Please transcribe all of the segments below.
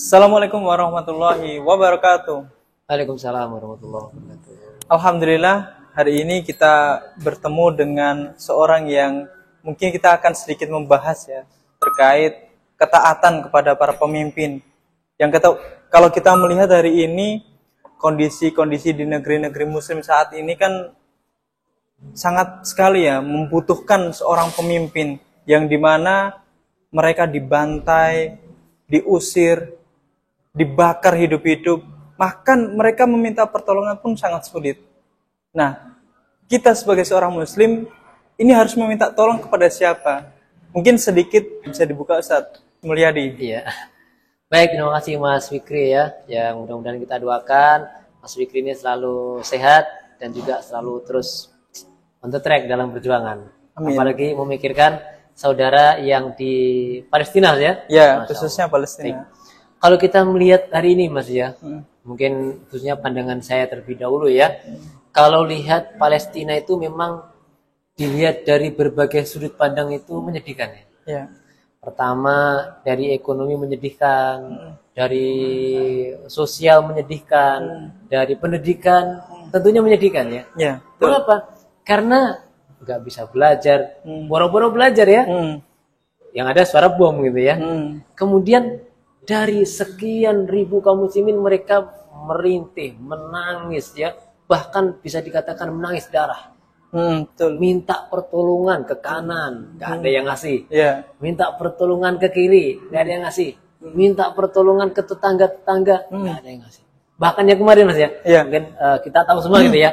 Assalamualaikum warahmatullahi wabarakatuh. Waalaikumsalam warahmatullahi wabarakatuh. Alhamdulillah, hari ini kita bertemu dengan seorang yang mungkin kita akan sedikit membahas ya terkait ketaatan kepada para pemimpin. Kalau kita melihat hari ini kondisi-kondisi di negeri-negeri muslim saat ini kan sangat sekali ya membutuhkan seorang pemimpin yang dimana mereka dibantai, diusir, dibakar hidup-hidup, bahkan mereka meminta pertolongan pun sangat sulit. Nah, kita sebagai seorang muslim ini harus meminta tolong kepada siapa? Mungkin sedikit bisa dibuka Ustaz Mulyadi. Iya. Baik, terima kasih Mas Fikri ya. Yang mudah-mudahan kita doakan Mas Fikri ini selalu sehat dan juga selalu terus on the track dalam perjuangan. Amin. Apalagi memikirkan saudara yang di Palestina ya. Ya, khususnya Palestina. Baik. Kalau kita melihat hari ini Mas ya, mungkin khususnya pandangan saya terlebih dahulu ya. Kalau lihat Palestina itu memang dilihat dari berbagai sudut pandang itu menyedihkan ya. Ya. Pertama dari ekonomi menyedihkan, dari sosial menyedihkan, dari pendidikan tentunya menyedihkan ya. Ya. Kenapa? Karena nggak bisa belajar, boro-boro belajar ya. Yang ada suara bom gitu ya. Kemudian dari sekian ribu kaum muslimin mereka merintih, menangis ya, bahkan bisa dikatakan menangis darah. Betul. Minta pertolongan ke kanan, nggak ada yang ngasih. Ya. Minta pertolongan ke kiri, nggak ada yang ngasih. Minta pertolongan ke tetangga-tetangga, nggak ada yang ngasih. Bahkan yang kemarin Mas ya, mungkin kita tahu semua gitu ya.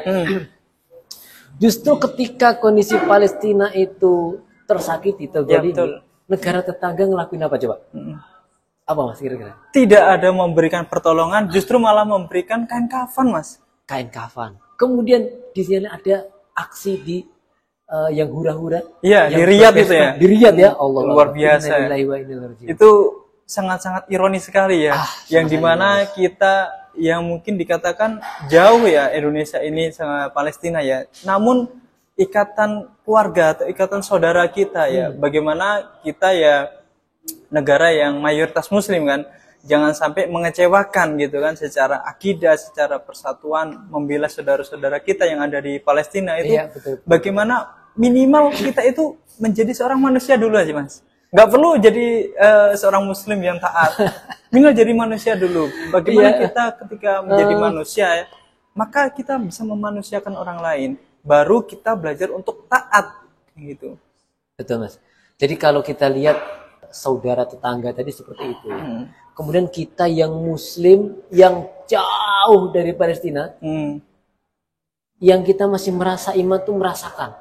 Justru ketika kondisi Palestina itu tersakiti, terjadi, negara tetangga ngelakuin apa coba? Apa Mas kira-kira? Tidak ada memberikan pertolongan, justru malah memberikan kain kafan, Mas. Kain kafan. Kemudian di sini ada aksi di yang hura-hura. Iya, di Riyadh itu ya. Di Riyadh ya, Allah luar biasa. Itu sangat-sangat ironis sekali ya. Yang dimana kita yang mungkin dikatakan jauh ya Indonesia ini sama Palestina ya. Namun ikatan keluarga atau ikatan saudara kita ya. Bagaimana kita ya negara yang mayoritas muslim kan, jangan sampai mengecewakan gitu kan secara akidah, secara persatuan membela saudara-saudara kita yang ada di Palestina itu. Iya, betul. Bagaimana minimal kita itu menjadi seorang manusia dulu aja Mas. Nggak perlu jadi seorang muslim yang taat. Minimal jadi manusia dulu. Bagaimana kita ketika menjadi manusia ya, maka kita bisa memanusiakan orang lain. Baru kita belajar untuk taat gitu. Betul Mas. Jadi kalau kita lihat saudara tetangga tadi seperti itu ya. Kemudian kita yang muslim yang jauh dari Palestina, yang kita masih merasa iman tuh merasakan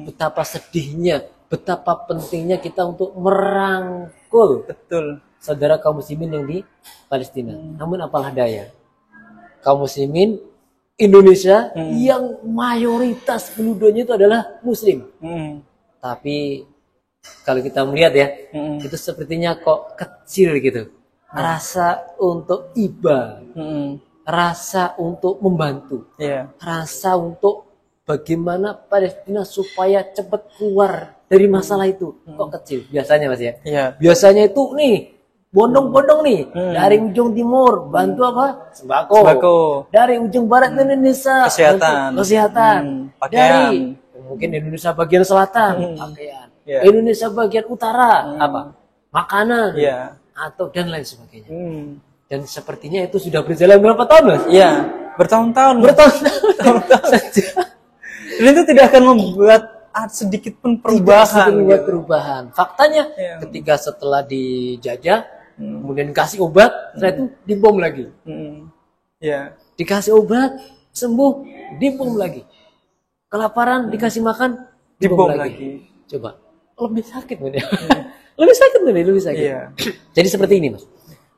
betapa sedihnya, betapa pentingnya kita untuk merangkul saudara kaum muslimin yang di Palestina. Namun apalah daya, kaum muslimin Indonesia yang mayoritas penduduknya itu adalah muslim. Tapi kalau kita melihat ya, itu sepertinya kok kecil gitu. Rasa untuk iba, rasa untuk membantu, rasa untuk bagaimana Palestina supaya cepat keluar dari masalah itu, kok kecil. Biasanya Mas ya, biasanya itu nih bondong-bondong nih dari ujung timur bantu apa? Sembako. Dari ujung barat Indonesia kesehatan. Dari mungkin Indonesia bagian selatan pakaian. Indonesia bagian utara apa? Makanan atau dan lain sebagainya. Dan sepertinya itu sudah berjalan berapa tahun Mas? Iya, bertahun-tahun. Dan itu tidak akan membuat sedikit pun perubahan. Faktanya ketika setelah dijajah, kemudian dikasih obat, setelah itu dibom lagi. Dikasih obat, sembuh, dibom lagi. Kelaparan, dikasih makan, dibom lagi. Coba, lebih sakit ya. Lebih sakit. Jadi seperti ini Mas.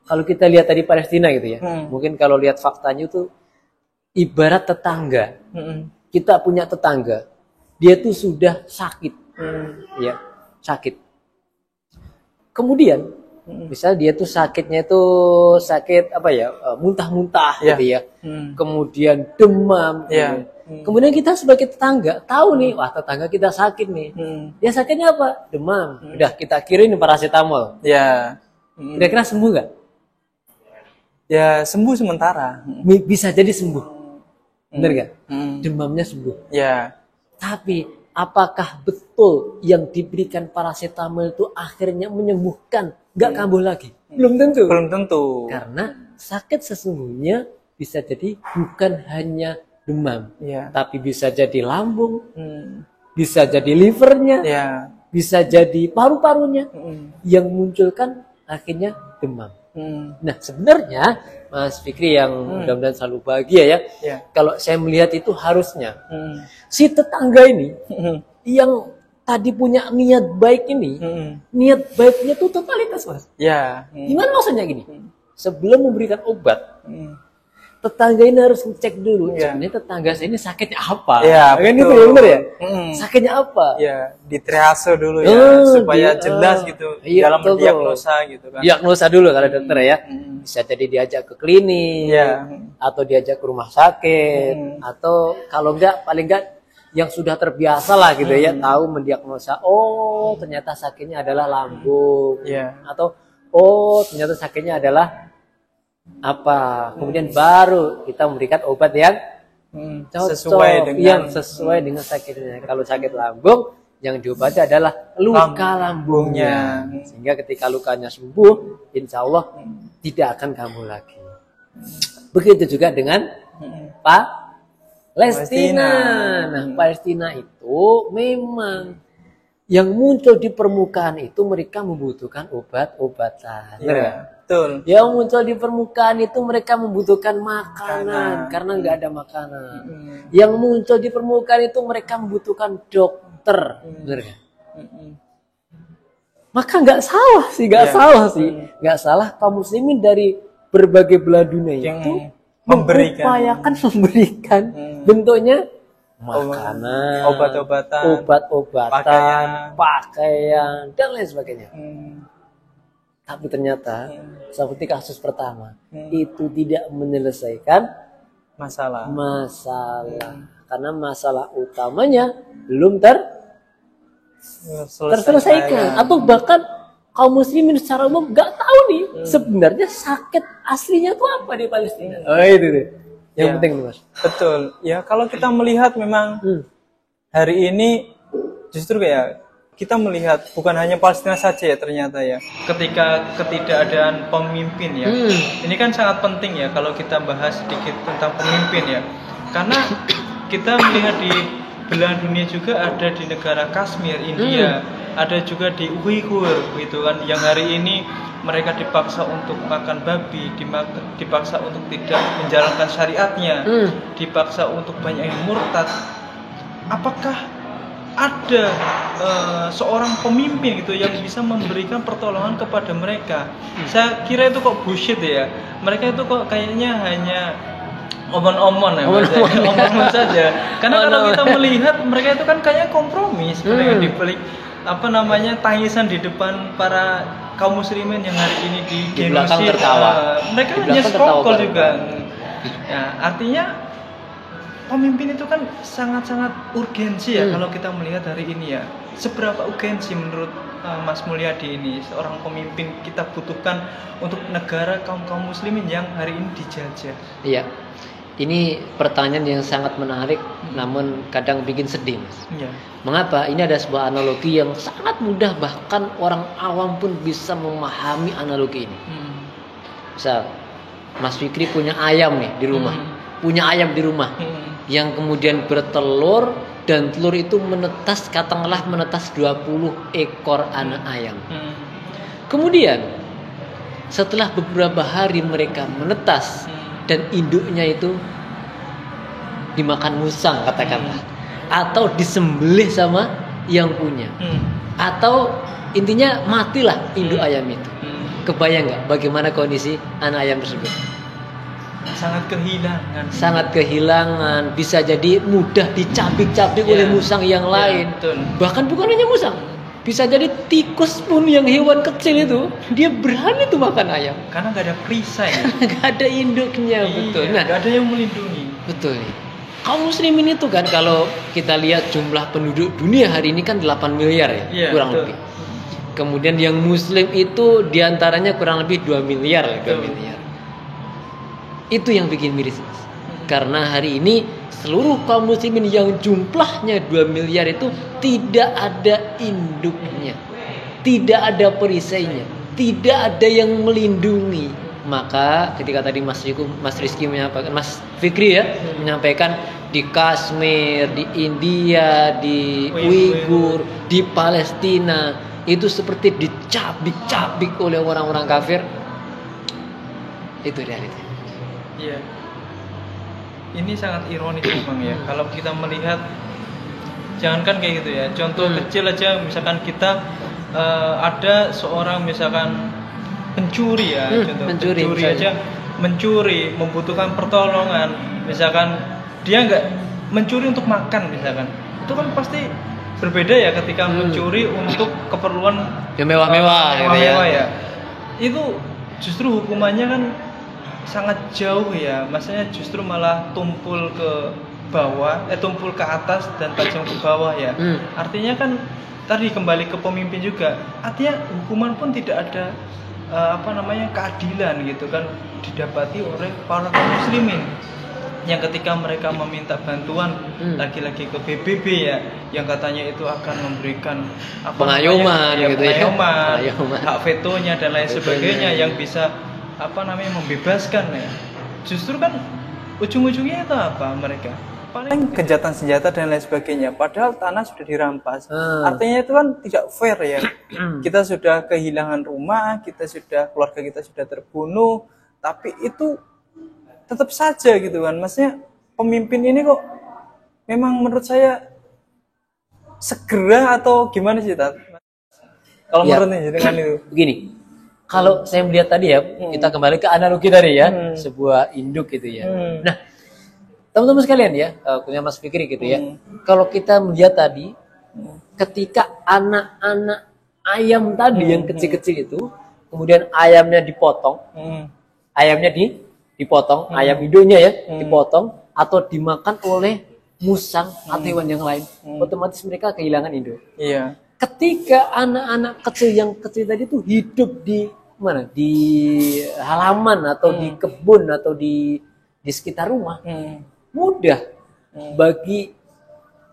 Kalau kita lihat tadi Palestina gitu ya, mungkin kalau lihat faktanya itu ibarat tetangga. Kita punya tetangga, dia tuh sudah sakit, ya sakit. Kemudian, misalnya dia tuh sakitnya itu sakit apa ya, muntah-muntah gitu ya. Kemudian demam. Kemudian kita sebagai tetangga tahu nih, wah tetangga kita sakit nih. Dia sakitnya apa? Demam. Udah kita kirim paracetamol. Kira-kira sembuh nggak? Ya sembuh sementara. Bisa jadi sembuh. Benar gak? Demamnya sembuh. Ya. Tapi apakah betul yang diberikan paracetamol itu akhirnya menyembuhkan, gak kambuh lagi? Belum tentu. Belum tentu. Karena sakit sesungguhnya bisa jadi bukan hanya demam, tapi bisa jadi lambung, bisa jadi livernya, bisa jadi paru-parunya yang munculkan akhirnya demam. Nah sebenarnya Mas Fikri yang mudah-mudahan selalu bahagia ya, kalau saya melihat itu harusnya si tetangga ini yang tadi punya niat baik ini, niat baiknya itu totalitas Mas. Gimana maksudnya gini? Sebelum memberikan obat, tetangga ini harus ngecek dulu sebenarnya tetangga saya ini sakitnya apa. Kan itu ya benar ya? Sakitnya apa? Di triase dulu supaya jelas gitu dalam mendiagnosa gitu kan. Diagnosa dulu kalau dokter ya. Bisa jadi diajak ke klinik atau diajak ke rumah sakit atau kalau enggak paling enggak yang sudah terbiasa lah gitu ya, tahu mendiagnosa ternyata sakitnya adalah lambung atau ternyata sakitnya adalah apa, kemudian baru kita memberikan obat yang cocok, sesuai dengan sakitnya. Kalau sakit lambung, yang diobati adalah luka lambungnya, sehingga ketika lukanya sembuh, insya Allah tidak akan kambuh lagi. Begitu juga dengan Palestina. Nah, Palestina itu memang yang muncul di permukaan itu mereka membutuhkan obat-obatan. Betul. Yang muncul di permukaan itu mereka membutuhkan makanan karena nggak ada makanan. Yang muncul di permukaan itu mereka membutuhkan dokter. Benar kan? Maka nggak salah kaum muslimin dari berbagai belahan dunia itu memberikan bentuknya makanan, obat-obatan, pakaian dan lain sebagainya. Tapi ternyata seperti kasus pertama itu tidak menyelesaikan masalah karena masalah utamanya belum terselesaikan atau bahkan kaum muslimin secara umum nggak tahu nih sebenarnya sakit aslinya itu apa di Palestina. Itu deh yang penting Mas. Betul ya, kalau kita melihat memang hari ini justru kayak kita melihat bukan hanya Palestina saja ya ternyata ya, ketika ketidakadaan pemimpin ya, ini kan sangat penting ya kalau kita bahas sedikit tentang pemimpin ya, karena kita melihat di belahan dunia juga, ada di negara Kashmir, India, ada juga di Uighur gitu kan, yang hari ini mereka dipaksa untuk makan babi, dipaksa untuk tidak menjalankan syariatnya, dipaksa untuk banyak yang murtad. Apakah ada seorang pemimpin gitu yang bisa memberikan pertolongan kepada mereka? Saya kira itu kok bullshit ya. Mereka itu kok kayaknya hanya omong-omong ya, omong-omong saja. Karena kalau kita melihat mereka itu kan kayaknya kompromi sebenarnya di balik tangisan di depan para kaum muslimin yang hari ini di genosida. Mereka hanya struggle juga. Ya, artinya pemimpin itu kan sangat-sangat urgensi ya kalau kita melihat hari ini ya. Seberapa urgensi menurut Mas Mulyadi ini seorang pemimpin kita butuhkan untuk negara kaum muslimin yang hari ini dijajah? Iya. Ini pertanyaan yang sangat menarik namun kadang bikin sedih Mas. Mengapa? Ini ada sebuah analogi yang sangat mudah, bahkan orang awam pun bisa memahami analogi ini. Misal Mas Fikri punya ayam nih di rumah. Punya ayam di rumah. Yang kemudian bertelur dan telur itu menetas 20 ekor anak ayam. Kemudian setelah beberapa hari mereka menetas dan induknya itu dimakan musang katakanlah, atau disembelih sama yang punya, atau intinya matilah induk ayam itu. Kebayang nggak bagaimana kondisi anak ayam tersebut? Sangat kehilangan, bisa jadi mudah dicabik-cabik oleh musang yang lain. Bahkan bukan hanya musang, bisa jadi tikus pun, yang hewan kecil itu dia berani tuh makan ayam karena nggak ada perisai, nggak ada induknya. Betul. Nah, nggak ada yang melindungi. Betul. Kaum muslimin itu kan kalau kita lihat jumlah penduduk dunia hari ini kan 8 miliar ya, kurang lebih. Kemudian yang muslim itu diantaranya kurang lebih 2 miliar. Itu yang bikin miris, Mas. Karena hari ini seluruh kaum muslimin yang jumlahnya 2 miliar itu tidak ada induknya, tidak ada perisainya, tidak ada yang melindungi. Maka ketika tadi Mas Rizky menyampaikan, Mas Fikri ya menyampaikan di Kashmir, di India, di Uighur, di Palestina itu seperti dicabik-cabik oleh orang-orang kafir. Itu realita. Iya. Ini sangat ironis memang ya. Kalau kita melihat, jangankan kayak gitu ya. Contoh kecil aja, misalkan kita ada seorang misalkan pencuri ya, contoh pencuri aja, mencuri membutuhkan pertolongan. Misalkan dia nggak mencuri untuk makan misalkan, itu kan pasti berbeda ya ketika mencuri untuk keperluan yang mewah-mewah ya. Itu justru hukumannya kan sangat jauh ya, maksudnya justru malah tumpul ke bawah, tumpul ke atas dan tajam ke bawah ya. Artinya kan tadi kembali ke pemimpin juga, artinya hukuman pun tidak ada keadilan gitu kan didapati oleh para muslimin yang ketika mereka meminta bantuan lagi-lagi ke PBB ya, yang katanya itu akan memberikan pengayuman gitu ya, hak vetonya dan lain sebagainya yang bisa membebaskan ya. Justru kan ujung-ujungnya itu apa, mereka paling kejahatan senjata dan lain sebagainya, padahal tanah sudah dirampas. Artinya itu kan tidak fair ya. Kita sudah kehilangan rumah, keluarga kita sudah terbunuh, tapi itu tetap saja gitu kan. Maksudnya pemimpin ini kok memang menurut saya segera atau gimana sih, Tat? Kalau menurutnya dengan itu begini. Kalau saya melihat tadi ya, kita kembali ke analogi tadi ya, sebuah induk gitu ya. Nah, teman-teman sekalian ya, punya Mas Fikri gitu ya. Kalau kita melihat tadi, ketika anak-anak ayam tadi yang kecil-kecil itu, kemudian ayamnya dipotong, dipotong, ayam induknya ya, dipotong atau dimakan oleh musang atau hewan yang lain, otomatis mereka kehilangan induk. Iya. Ketika anak-anak kecil yang kecil tadi itu hidup di mana? Di halaman atau di kebun atau di sekitar rumah, mudah bagi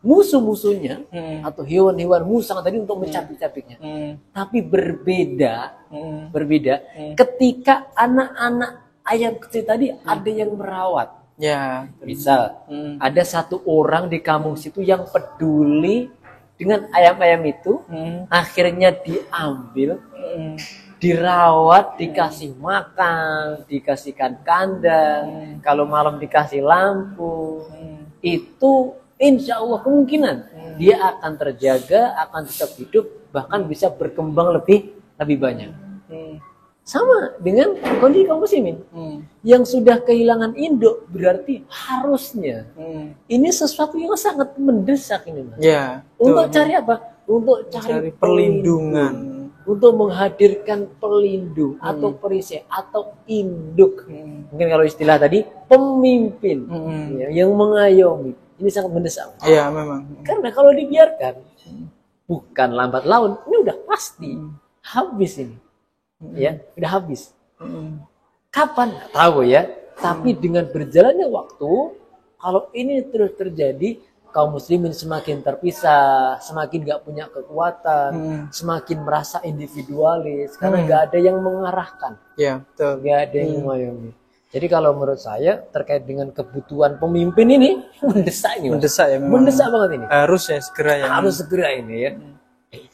musuh-musuhnya atau hewan-hewan musang tadi untuk mencabik-cabiknya. Tapi berbeda ketika anak-anak ayam kecil tadi ada yang merawat. Ya, misal ada satu orang di kampung situ yang peduli dengan ayam-ayam itu, akhirnya diambil, dirawat, dikasih makan, dikasihkan kandang, kalau malam dikasih lampu, itu insya Allah kemungkinan dia akan terjaga, akan tetap hidup, bahkan bisa berkembang lebih banyak. Sama dengan kondisi kaum muslimin yang sudah kehilangan induk, berarti harusnya ini sesuatu yang sangat mendesak ini, Mas. Ya, untuk cari apa? Untuk cari perlindungan, untuk menghadirkan pelindung atau perisai atau induk. Mungkin kalau istilah tadi pemimpin ya, yang mengayomi. Ini sangat mendesak. Iya, memang. Karena kalau dibiarkan, bukan lambat laun, ini udah pasti habis ini. Ya, udah habis. Kapan? Nggak tahu ya. Tapi dengan berjalannya waktu, kalau ini terus terjadi, kaum muslimin semakin terpisah, semakin nggak punya kekuatan, semakin merasa individualis, karena nggak ada yang mengarahkan. Ya, betul. Nggak ada yang mengayomi. Jadi kalau menurut saya terkait dengan kebutuhan pemimpin ini mendesak ini, Mas. Mendesak ya, memang. Mendesak banget ini. Harus ya segera ya. Harus segera ini ya.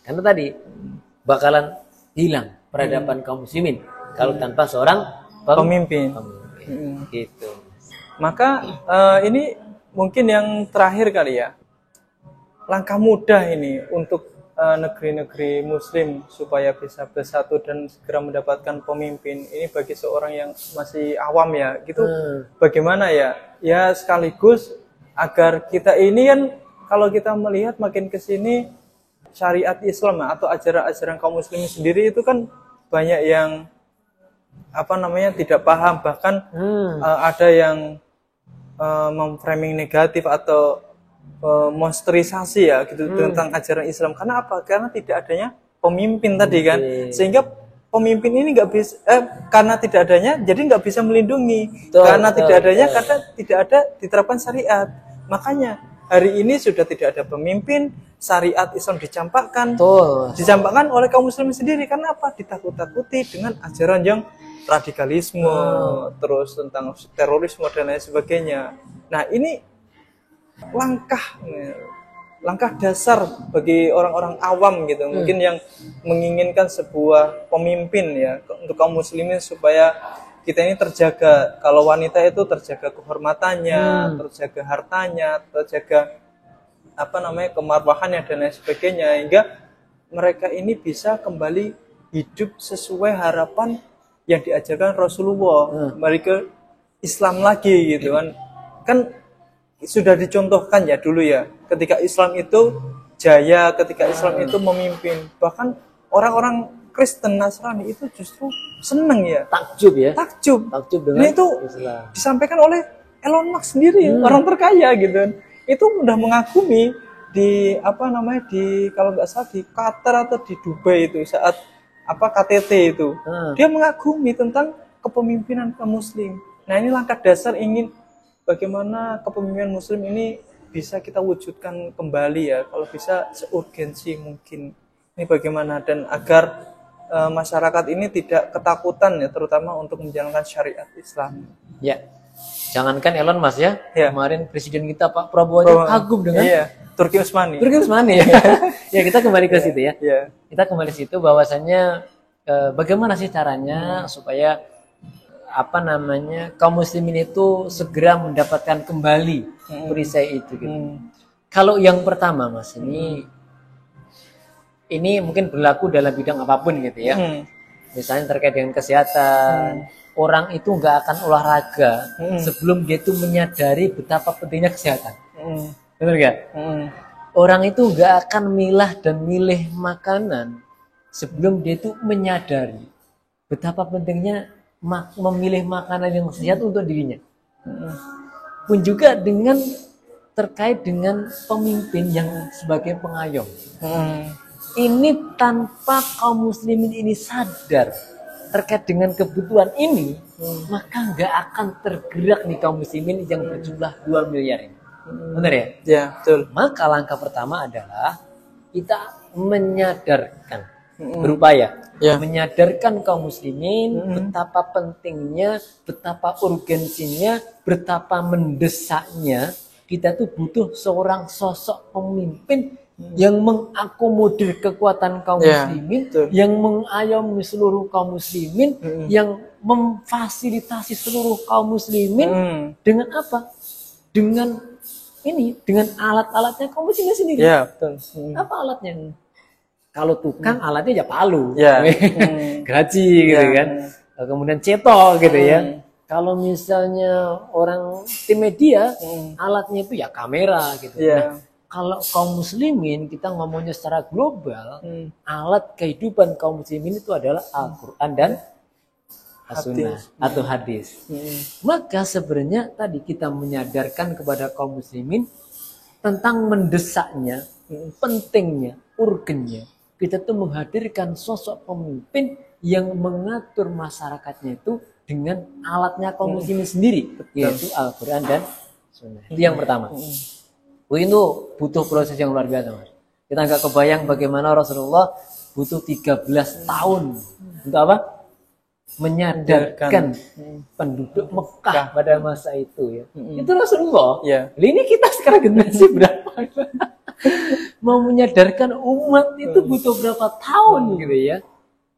Karena tadi bakalan hilang peradaban kaum muslimin kalau tanpa seorang pemimpin. Gitu. Maka ini mungkin yang terakhir kali ya, langkah mudah ini untuk negeri-negeri muslim supaya bisa bersatu dan segera mendapatkan pemimpin ini bagi seorang yang masih awam ya gitu. Bagaimana ya? Ya sekaligus agar kita ini kan kalau kita melihat makin ke sini syariat Islam atau ajaran-ajaran kaum muslimin sendiri itu kan banyak yang tidak paham, bahkan ada yang memframing negatif atau monsterisasi ya gitu tentang ajaran Islam. Karena apa? Karena tidak adanya pemimpin tadi kan, sehingga pemimpin ini nggak bisa karena tidak adanya jadi nggak bisa melindungi. Betul, karena betul, tidak adanya betul. karena tidak ada diterapkan syariat. Makanya hari ini sudah tidak ada pemimpin, syariat Islam dicampakkan. Betul. Dicampakkan oleh kaum muslimin sendiri. Karena apa? Ditakut-takuti dengan ajaran yang radikalisme, terus tentang terorisme dan lain sebagainya. Nah, ini langkah dasar bagi orang-orang awam gitu, mungkin yang menginginkan sebuah pemimpin ya untuk kaum muslimin supaya kita ini terjaga. Kalau wanita itu terjaga kehormatannya, terjaga hartanya, terjaga kemarwahannya dan lain sebagainya, hingga mereka ini bisa kembali hidup sesuai harapan yang diajarkan Rasulullah, kembali ke Islam lagi gitu kan sudah dicontohkan ya dulu ya, ketika Islam itu jaya, ketika Islam itu memimpin, bahkan orang-orang Kristen Nasrani itu justru seneng ya, takjub dengan ini itu Islam. Disampaikan oleh Elon Musk sendiri, orang terkaya gitu kan, itu udah mengagumi di kalau nggak salah di Qatar atau di Dubai itu saat KTT itu, dia mengagumi tentang kepemimpinan kaum muslim. Nah, ini langkah dasar ingin bagaimana kepemimpinan muslim ini bisa kita wujudkan kembali ya, kalau bisa seurgensi mungkin. Ini bagaimana dan agar masyarakat ini tidak ketakutan ya, terutama untuk menjalankan syariat Islam. Ya, jangankan Elon Musk ya, kemarin presiden kita Pak Prabowo aja kagum dengan Turki Utsmani ya. Ya, kita kembali ke situ ya. Kita kembali ke situ bahwasannya bagaimana sih caranya supaya kaum muslimin itu segera mendapatkan kembali perisai itu gitu. Kalau yang pertama Mas, ini mungkin berlaku dalam bidang apapun gitu ya. Misalnya terkait dengan kesehatan, orang itu nggak akan olahraga sebelum dia itu menyadari betapa pentingnya kesehatan. Benar nggak? Orang itu nggak akan milah dan milih makanan sebelum dia itu menyadari betapa pentingnya memilih makanan yang sehat untuk dirinya. Pun juga dengan terkait dengan pemimpin yang sebagai pengayom. Ini tanpa kaum muslimin ini sadar terkait dengan kebutuhan ini, maka nggak akan tergerak nih kaum muslimin yang berjumlah 2 miliar ini. Benar ya? Ya, betul. Maka langkah pertama adalah kita menyadarkan, berupaya menyadarkan kaum muslimin betapa pentingnya, betapa urgensinya, betapa mendesaknya kita tuh butuh seorang sosok pemimpin yang mengakomodir kekuatan kaum muslimin, yang mengayomi seluruh kaum muslimin, yang memfasilitasi seluruh kaum muslimin dengan apa? Dengan alat-alatnya kaum muslimin sendiri. Ya, betul. Apa alatnya? Kalau tukang alatnya ya palu, geraji gitu kan. Kemudian cetok gitu ya. Kalau misalnya orang tim media, alatnya itu ya kamera gitu. Nah, kalau kaum muslimin kita ngomongnya secara global, alat kehidupan kaum muslimin itu adalah Al-Quran dan As-Sunnah atau hadis. Maka sebenarnya tadi kita menyadarkan kepada kaum muslimin tentang mendesaknya, pentingnya, urgennya kita tuh menghadirkan sosok pemimpin yang mengatur masyarakatnya itu dengan alatnya kaum muslimin sendiri, yaitu Al-Quran dan Sunnah. Itu yang pertama. Itu butuh proses yang luar biasa, Mas. Kita nggak kebayang bagaimana Rasulullah butuh 13 tahun untuk apa? Menyadarkan penduduk Mekah pada masa itu ya. Itu Rasulullah. Ini kita sekarang generasi berapa? Mau menyadarkan umat itu butuh berapa tahun gitu ya.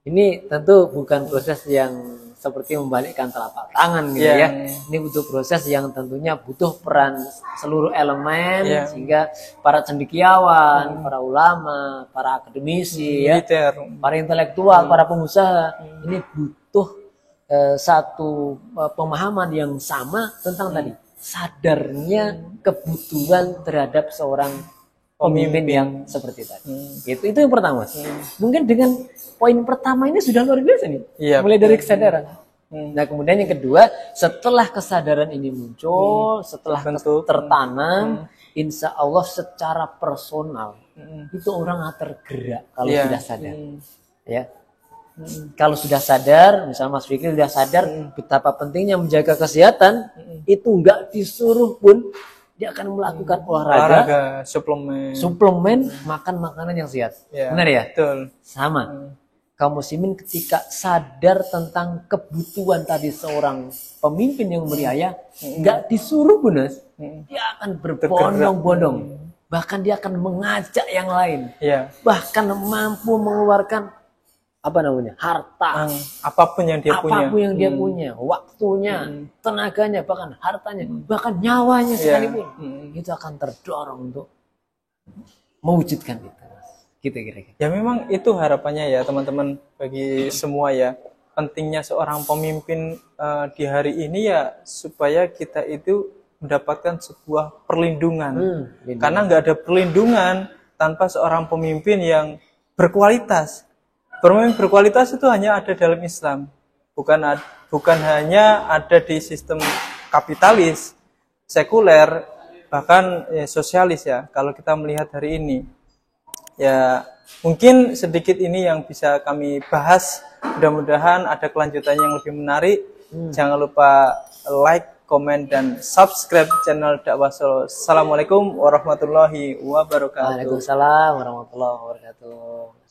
Ini tentu bukan proses yang seperti membalikkan telapak tangan gitu ya. Ini butuh proses yang tentunya butuh peran seluruh elemen, sehingga para cendekiawan, para ulama, para akademisi, para intelektual, para pengusaha, ini butuh satu pemahaman yang sama tentang tadi sadarnya kebutuhan terhadap seorang pemimpin yang seperti tadi. Itu yang pertama. Mungkin dengan poin pertama ini sudah luar biasa nih. Mulai dari kesadaran. Nah, kemudian yang kedua, setelah kesadaran ini muncul, setelah tertanam, insya Allah secara personal itu orang tergerak kalau sudah sadar. Ya. Kalau sudah sadar, misalnya Mas Fikri sudah sadar betapa pentingnya menjaga kesehatan, itu nggak disuruh pun dia akan melakukan olahraga, suplemen, makan makanan yang sehat. Benar ya? Betul. Sama. Kaum muslimin ketika sadar tentang kebutuhan tadi seorang pemimpin yang meriah, nggak disuruh pun, dia akan berbondong-bondong. Bahkan dia akan mengajak yang lain. Bahkan mampu mengeluarkan harta, apapun yang dia punya, waktunya, tenaganya, bahkan hartanya, bahkan nyawanya sekalipun, itu akan terdorong untuk mewujudkan itu. Gitu kira-kira. Ya memang itu harapannya ya teman-teman, bagi semua ya, pentingnya seorang pemimpin di hari ini ya supaya kita itu mendapatkan sebuah perlindungan. Karena nggak ada perlindungan tanpa seorang pemimpin yang berkualitas. Pemimpin berkualitas itu hanya ada dalam Islam, bukan hanya ada di sistem kapitalis, sekuler, bahkan sosialis ya. Kalau kita melihat hari ini, ya mungkin sedikit ini yang bisa kami bahas. Mudah-mudahan ada kelanjutannya yang lebih menarik. Jangan lupa like, komen, dan subscribe channel Dakwah Solo. Assalamualaikum warahmatullahi wabarakatuh. Waalaikumsalam warahmatullahi wabarakatuh.